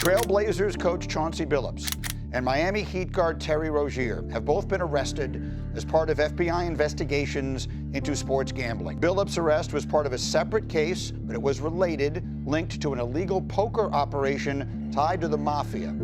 Trailblazers coach Chauncey Billups and Miami Heat guard Terry Rozier have both been arrested as part of FBI investigations into sports gambling. Billups' arrest was part of a separate case, but it was related, linked to an illegal poker operation tied to the Mafia.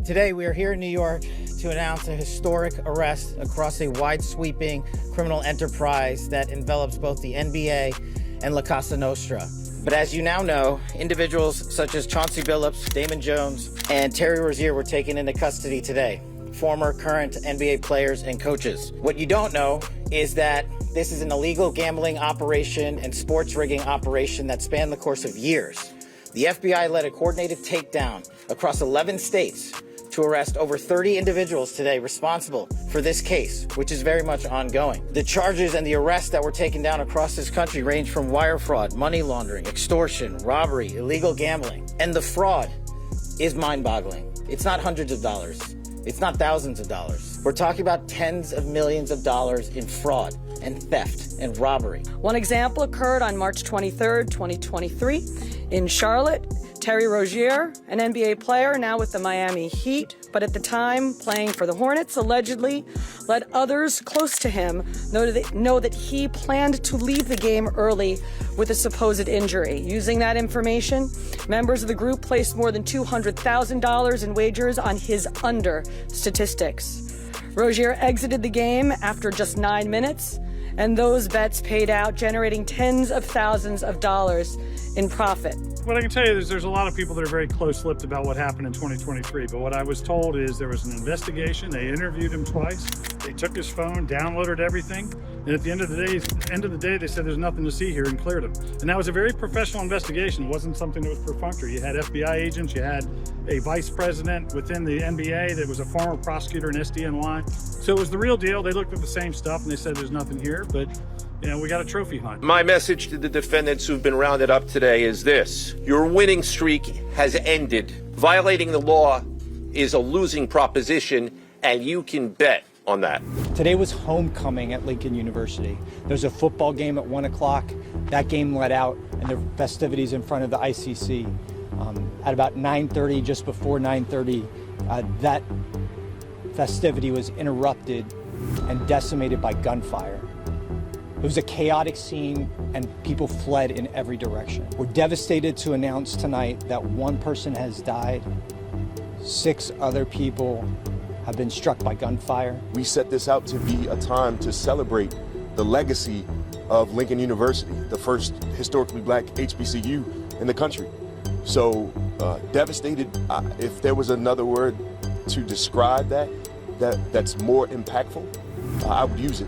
Today, we are here in New York to announce a historic arrest across a wide-sweeping criminal enterprise that envelops both the NBA and La Cosa Nostra. But as you now know, individuals such as Chauncey Billups, Damon Jones, and Terry Rozier were taken into custody today, former, current NBA players and coaches. What you don't know is that this is an illegal gambling operation and sports rigging operation that spanned the course of years. The FBI led a coordinated takedown across 11 states to arrest over 30 individuals today responsible for this case, which is very much ongoing. The charges and the arrests that were taken down across this country range from wire fraud, money laundering, extortion, robbery, illegal gambling. And the fraud is mind-boggling. It's not hundreds of dollars. It's not thousands of dollars. We're talking about tens of millions of dollars in fraud and theft and robbery. One example occurred on March 23rd, 2023 in Charlotte. Terry Rozier, an NBA player now with the Miami Heat, but at the time playing for the Hornets, allegedly let others close to him know that he planned to leave the game early with a supposed injury. Using that information, members of the group placed more than $200,000 in wagers on his under statistics. Rozier exited the game after just 9 minutes, and those bets paid out, generating tens of thousands of dollars in profit. What I can tell you is there's a lot of people that are very close-lipped about what happened in 2023, but what I was told is there was an investigation. They interviewed him twice. They took his phone, downloaded everything, and at the end of the day, they said there's nothing to see here and cleared him. And that was a very professional investigation. It wasn't something that was perfunctory. You had FBI agents, you had a vice president within the NBA that was a former prosecutor in SDNY. So it was the real deal. They looked at the same stuff and they said there's nothing here, but you know, we got a trophy hunt. My message to the defendants who've been rounded up today is this: your winning streak has ended. Violating the law is a losing proposition, and you can bet on that. Today was homecoming at Lincoln University. There's a football game at 1 o'clock. That game let out, and the festivities in front of the ICC. At about 9:30, just before 9:30, that festivity was interrupted and decimated by gunfire. It was a chaotic scene, and people fled in every direction. We're devastated to announce tonight that one person has died. 6 other people have been struck by gunfire. We set this out to be a time to celebrate the legacy of Lincoln University, the first historically black HBCU in the country. So devastated, if there was another word to describe that's more impactful, I would use it.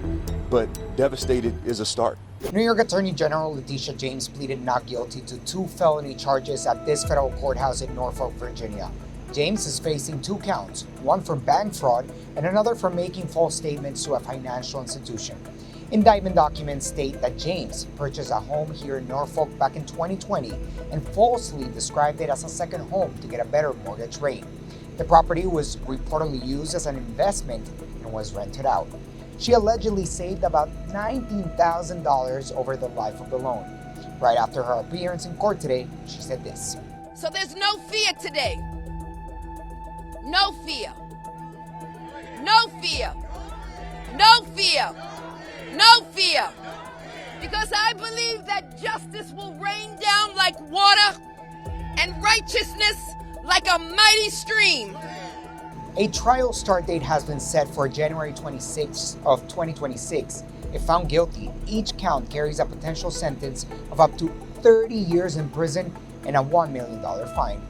But devastated is a start. New York Attorney General Letitia James pleaded not guilty to 2 felony charges at this federal courthouse in Norfolk, Virginia. James is facing 2 counts, one for bank fraud and another for making false statements to a financial institution. Indictment documents state that James purchased a home here in Norfolk back in 2020 and falsely described it as a second home to get a better mortgage rate. The property was reportedly used as an investment and was rented out. She allegedly saved about $19,000 over the life of the loan. Right after her appearance in court today, she said this. So there's no fear today. No fear. No fear. No fear. No fear. Because I believe that justice will rain down like water and righteousness like a mighty stream. A trial start date has been set for January 26th of 2026. If found guilty, each count carries a potential sentence of up to 30 years in prison and a $1 million fine.